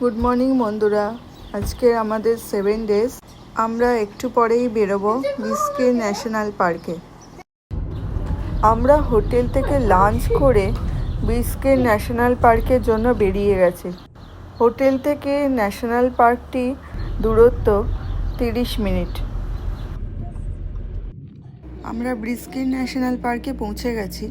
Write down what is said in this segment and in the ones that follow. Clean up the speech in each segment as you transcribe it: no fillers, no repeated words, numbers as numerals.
Good morning বন্ধুরা, আজকে আমাদের 7 ডেজ। আমরা একটু পরেই বেরোবো বিস্কিট ন্যাশনাল পার্কে। আমরা হোটেল থেকে লাঞ্চ করে বিস্কিট ন্যাশনাল পার্কের জন্য বেরিয়ে গেছি। হোটেল থেকে ন্যাশনাল পার্কটি দূরত্ব 30 মিনিট। আমরা বিস্কিট ন্যাশনাল পার্কে পৌঁছে গেছি।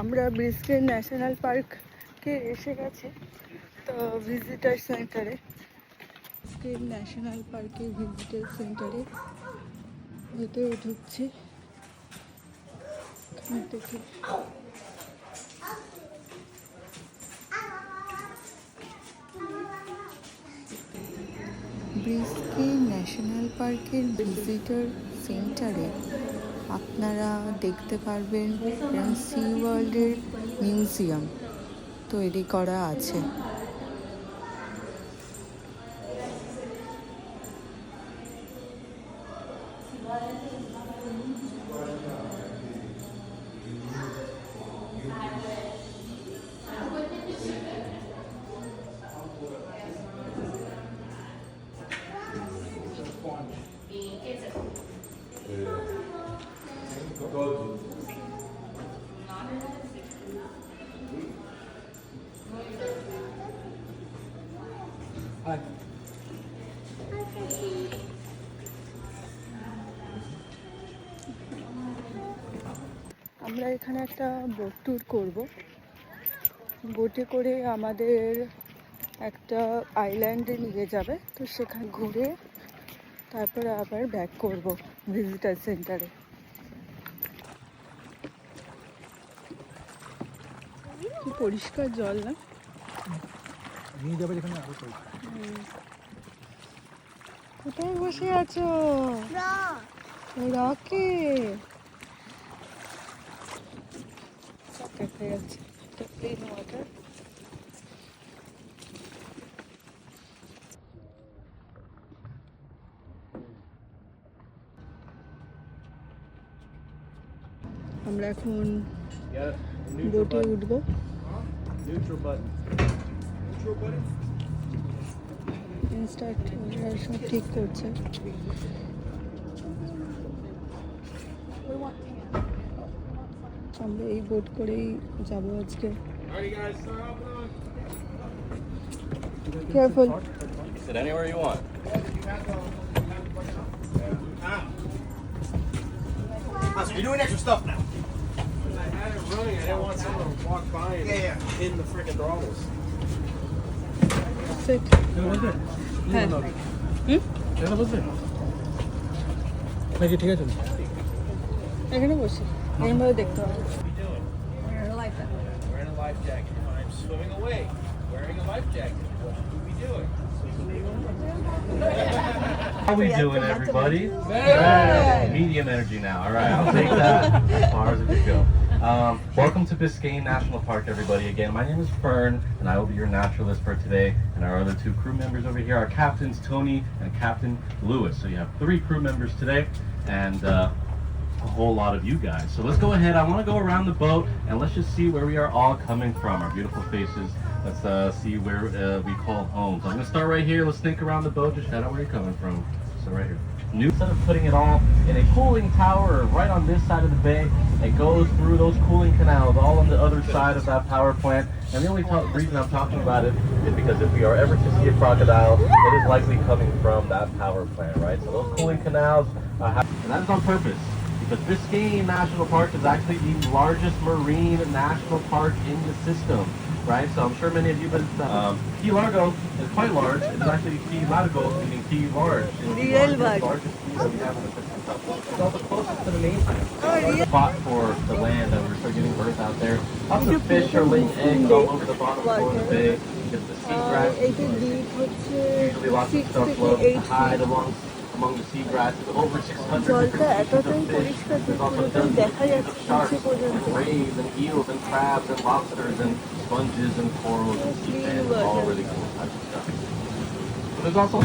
আমরা বিস্কিট ন্যাশনাল পার্কে এসে গেছি। তো ভিজিটার সেন্টারে, বিস্কিট ন্যাশনাল পার্কের ভিজিটার সেন্টারে ভেতরে ঢুকছি। এখান থেকে বিস্কিট ন্যাশনাল পার্কের ভিজিটার সেন্টারে আপনারা দেখতে পারবেন সি ওয়ার্ল্ডের মিউজিয়াম তৈরি করা আছে। আমরা এখানে একটা বোট ট্যুর করব। বোটে করে আমাদের একটা আইল্যান্ডে নিয়ে যাবে, তো সেখানে ঘুরে তারপরে আবার ব্যাক করব ভিজিটার সেন্টারে। কি পরিষ্কার জল না? নিয়ে যাবে যেখানে আরো কোথায় বসে আছো? রকে দেখা যাচ্ছে প্লেন ওয়াটার। আমরা এখন বোটে উঠবো। স্টার্ট সব ঠিক করছে। আমরা এই বোট করেই যাবো আজকে। Careful. Sit anywhere you want. So you're doing extra stuff now. I had it running. I didn't want someone to walk by and in the freaking throttles. Sit. হ্যাঁ নাকি ঠিক আছে? এখানে বসে এরমভাবে দেখতে হবে। Wearing a life jacket. I'm swimming away. Wearing a life jacket. What should we be doing? How we doing, everybody? Medium energy now. All right, I'll take that as far as it could go. Welcome to Biscayne National Park, everybody. Again, my name is Fern, and I will be your naturalist for today. And our other two crew members over here are Captains Tony and Captain Lewis. So you have 3 crew members today, and a whole lot of you guys. So let's go ahead. I want to go around the boat, and let's just see where we are all coming from. Our beautiful faces. Let's see where we call home. So I'm going to start right here. Let's think around the boat. Just shout out where you're coming from. So right here. Instead of putting it all in a cooling tower or right on this side of the bay, it goes through those cooling canals all on the other side of that power plant. And the only reason I'm talking about it is because if we are ever to see a crocodile, it is likely coming from that power plant, right? So those cooling canals, and that is on purpose. Because Biscayne National Park is actually the largest marine national park in the system, right? So I'm sure many of you have been. Key Largo is quite large. It's actually Key Largo, meaning Key Large. It's the largest key that we have in the system. It's also closest to the mainland. Spot for the land that we're still giving birth out there. Lots of fish are laying eggs all over the bottom floor of the bay. Because the seagrass. Usually lots of stuff loves to hide among the seagrasses. Over 600 different species of fish. There's also dozens of species of sharks, and rays, and eels, and crabs, and lobsters, and sponges, and corals, and sea fans. All really cool types of stuff. But there's also...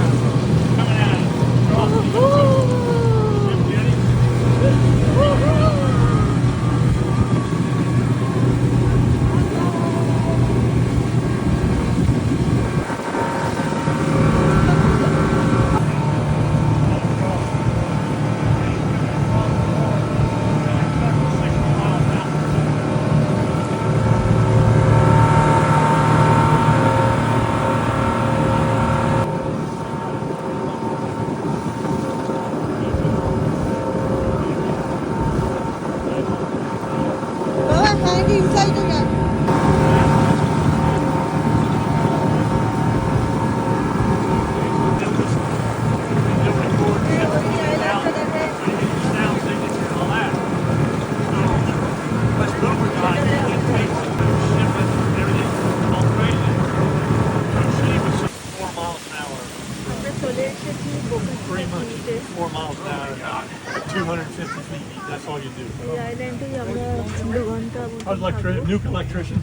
250 feet. That's all you do. এই আইল্যান্ডেই আমরা 2 ঘন্টা I was like a nuke electrician.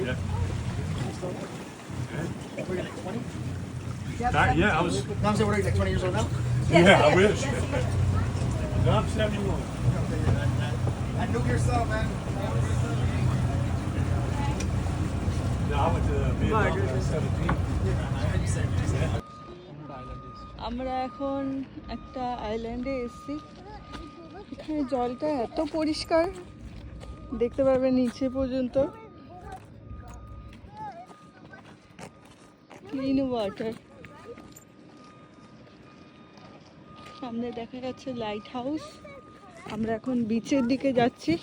Yeah. Yeah, I was. Mom said, what are you, like 20 years old now? Yeah, I wish. No, I'm 71. I nuke yourself, man. No, I went to Vietnam when I was 17. আমরা এখন একটা আইল্যান্ডে এসেছি। এখানে জলটা এত পরিষ্কার, দেখতে পারবেন নিচে পর্যন্ত ক্লিন ওয়াটার। সামনে দেখা যাচ্ছে লাইট হাউস। আমরা এখন বিচের দিকে যাচ্ছি।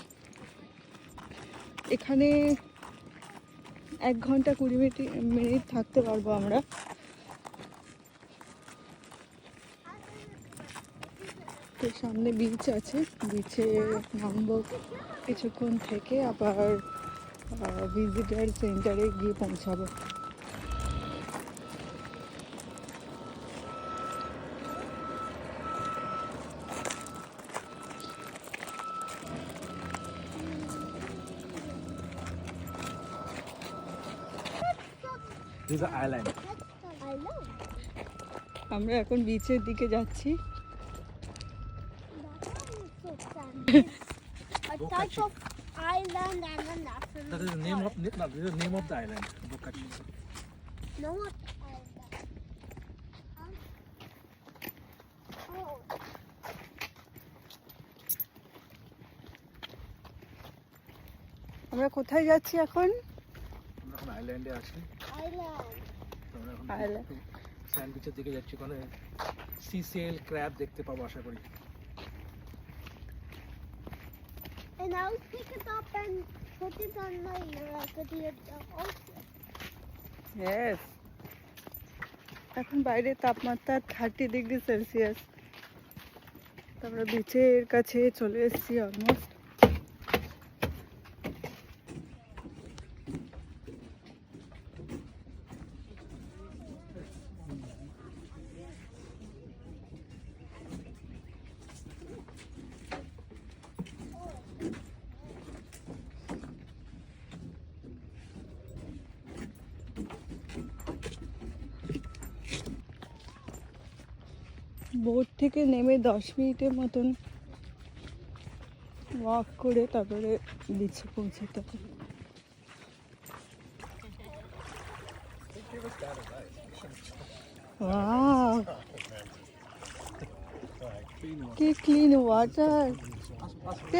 এখানে 1 ঘন্টা 20 মিনিট থাকতে পারবো আমরা। তো সামনে বিচ আছে, বিচে নামবো কিছুক্ষণ থেকে আবার ভিজিটার সেন্টারে গিয়ে পৌঁছাবো। This is an island. আমরা এখন বিচের দিকে যাচ্ছি। A type of island and a national That is the name of this is the name of the island, Bokachi. No, what island? Oh, আমরা কোথায় যাচ্ছি এখন? আমরা এখন আইল্যান্ডে আছি। island. আমরা এখন Island. স্যান্ড বিচের দিকে যাচ্ছি, ওখানে সি সেল ক্র্যাব দেখতে পাবো আশা করি। And I'll pick it up and put it on my to the ocean. Yes. এখন বাইরে তাপমাত্রা 30 ডিগ্রি সেলসিয়াস। আমরা বিচের কাছে চলে এসেছি অলমোস্ট। বোট থেকে নেমে 10 মিনিটের মতন ওয়াক করে তারপরে বিচে পৌঁছতে হবে। Wow! কি ক্লিন ওয়াটার।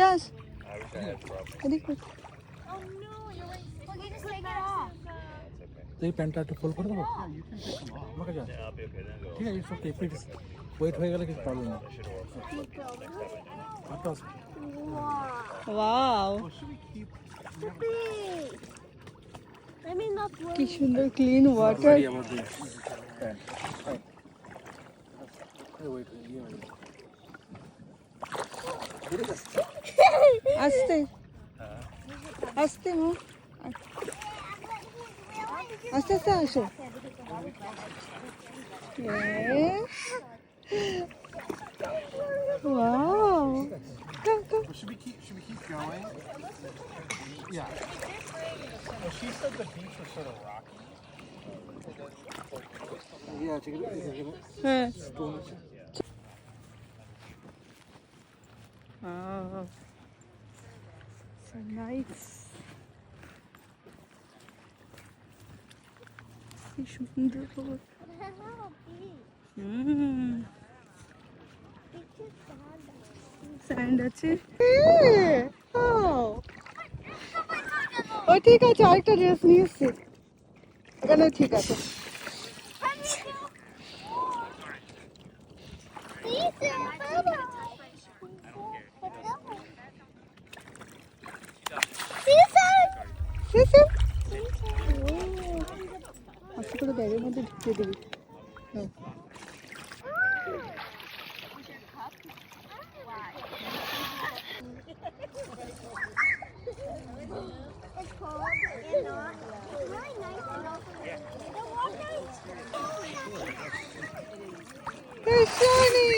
Yes. এদিকে। Oh no, you're right. Well, you just take it off. তো এই প্যান্টটা একটু ফোল্ড করে দেবো আমাকে যা ঠিক আছে, ওকে প্লিজ ওয়েট হয়ে গেলে কিছু প্রবলেম নেই। Wow! I mean, not কি সুন্দর ক্লিন ওয়াটার। আস্তে আস্তে মো, আস্তে আস্তে আসো। Wow! Come, come. Should we keep going? Yeah. Well, she said the beach was sort of rocky. Yeah, check it out. হ্যাঁ। Wow. So nice. কি সুন্দর। স্যান্ড আছে। ও ঠিক আছে, আরেকটা ড্রেস নিয়ে এসছি এখানে। ঠিক আছে। আশা করে ব্যাগের মধ্যে ঢুকিয়ে দিবি। হ্যাঁ। It's cold and not. It's really nice and also the water is Hey, Shani!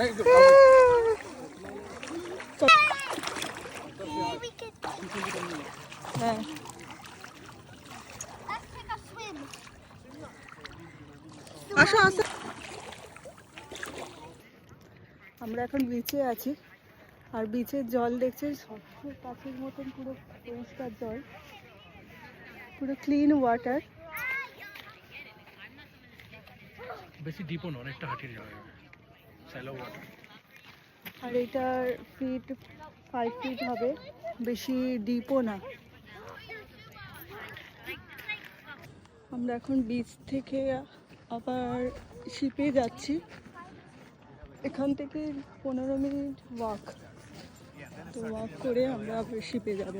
হ্যাঁ Let's take a swim. আসো আসো। আমরা এখন বিচে আছি আর বিচের জল দেখছে স্বচ্ছ কাছের মতন পুরো পরিষ্কার জল, পুরো ক্লিন ওয়াটার। বেশি ডিপও না, অনেকটা হাঁটিয়ে যাওয়া যাবে, শ্যালো ওয়াটার। আর এটার ফিট 5 ফিট হবে, বেশি ডিপও না। আমরা এখন বিচ থেকে আবার শিপে যাচ্ছি, এখান থেকে 15 মিনিট ওয়াক, তো ওয়াক করে আমরা আবার শিপে যাব।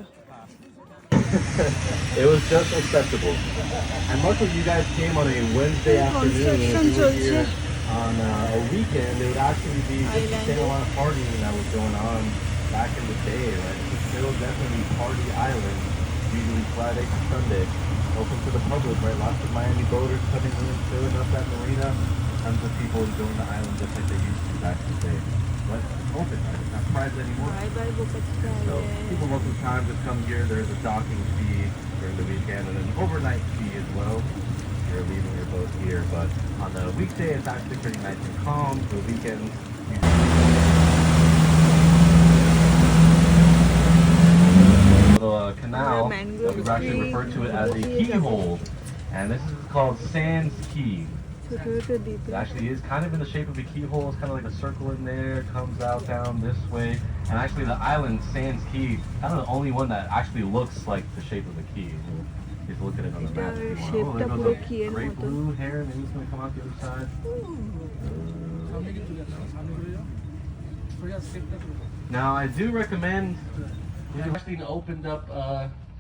It was just acceptable. And most of you guys came on a Wednesday afternoon. If Construction you were চলছে। here on a weekend, it would actually be just the same amount of partying that was going on back in the day. Right? It's still definitely party island, usually Friday to Sunday, open to the public. Right, lots of Miami boaters coming in, filling up that marina. Tons of people enjoying the island just like they used to back in the day. But it's open, right? It's not private anymore. Bye bye বোকাচোদা। So people most of the time just come here. There's a docking fee during the weekend and an overnight fee as well. If you're leaving your boat here, but on the weekday it's actually pretty nice and calm. The weekends. Little canal. mangrove We've actually tree. referred to it as a keyhole, and this is called Sands Key. ছোট ছোট দ্বীপ। It actually is kind of in the shape of a keyhole. It's kind of like a circle in there, comes out down this way. And actually the island, Sands Key, kind of the only one that actually looks like the shape of a key. Just look at it on the map if you want. shape Oh, there টা goes পুরো a key-এর great মতো। blue hair. Maybe it's going to come out the other side. সামনে কিন্তু যাচ্ছে, সামনে চলে যাও, সোজা স্টেপটা শুরু করো। Now, I do recommend, we've actually opened up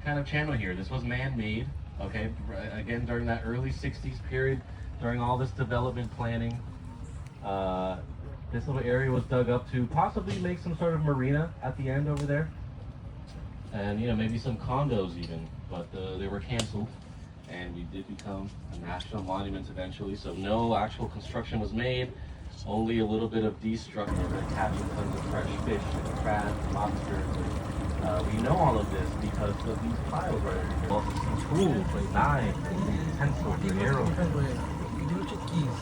kind of channel here. This was man-made, okay? Again, during that early 60s period, during all this development planning, this little area was dug up to possibly make some sort of marina at the end over there. And, you know, maybe some condos even, but they were canceled. And it did become a national monument eventually, so no actual construction was made. Only a little bit of destruction, catching tons of fresh fish and crab, lobster. We know all of this because of these piles right here. Also some tools like knives, utensils, and arrows. এগুলো হচ্ছে keys,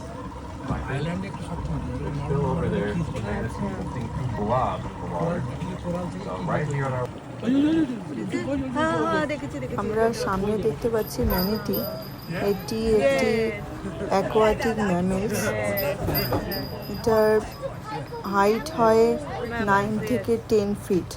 আইল্যান্ডে একটু শক্ত মতো, There's still over there, and it's something blob in the water. Coral থেকে So right here on our আমরা সামনে দেখতে পাচ্ছি ম্যানিটি, এটি একটি অ্যাকোয়াটিক ম্যামেলস। এটার হাইট হয় 9 থেকে 10 fit.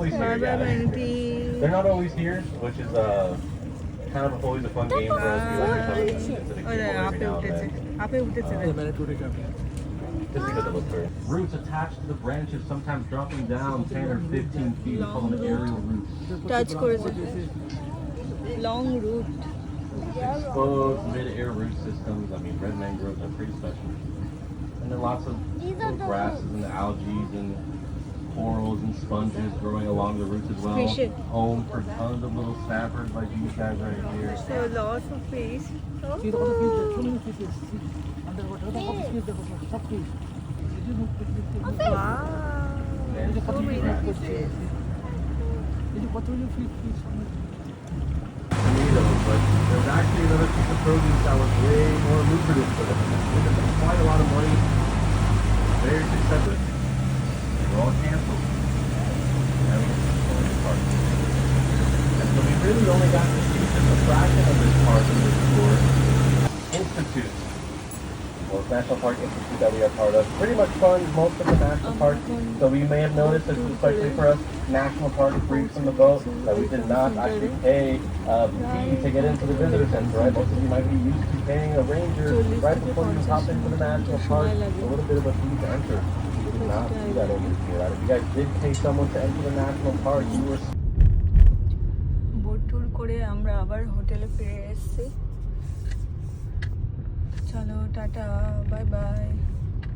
always here, yeah. They're not always here, which is kind of always a fun game for us. We like to come and visit the keyhole every now and then. আপে উঠেছে। ম্যানেট উঠে যাবে। Just because it looks pretty. Roots attached to the branches, sometimes dropping down 10 or 15 feet. We call them aerial roots. Touch করেছে, long root. Exposed mid-air root systems. I mean, red mangroves are pretty special. And then lots of little grasses and algae and corals and sponges growing along the roots as well. Fish. Home for tons of little snappers like these guys right here. So lots of fish. এই দেখো fish, ছোট ছোট fish, under water দেখো fish, দেখো সব fish. এই যে মুখ Wow. And So many fishes. এই যে কতগুলো fish fish. tomatoes, but there's actually another piece of produce that was way more lucrative for them. They made quite a lot of money, very successful. They were all canceled. And so we really only got to see just a fraction of this part of this tour. Institute, well, National Park Institute that we are part of, pretty much funds most of the national parks. So we may have noticed, this is especially for us national park freaks on the boat, that we did not actually pay a fee to get into the visitor center, right? Most of you might be used to paying a ranger right before you hop into the national park, a little bit of a fee to enter. We did not do that over here, right? If you guys did pay someone to enter the national park, you were boat tour করে আমরা আবার হোটেলে ফিরে এসেছি। চলো tata, bye bye.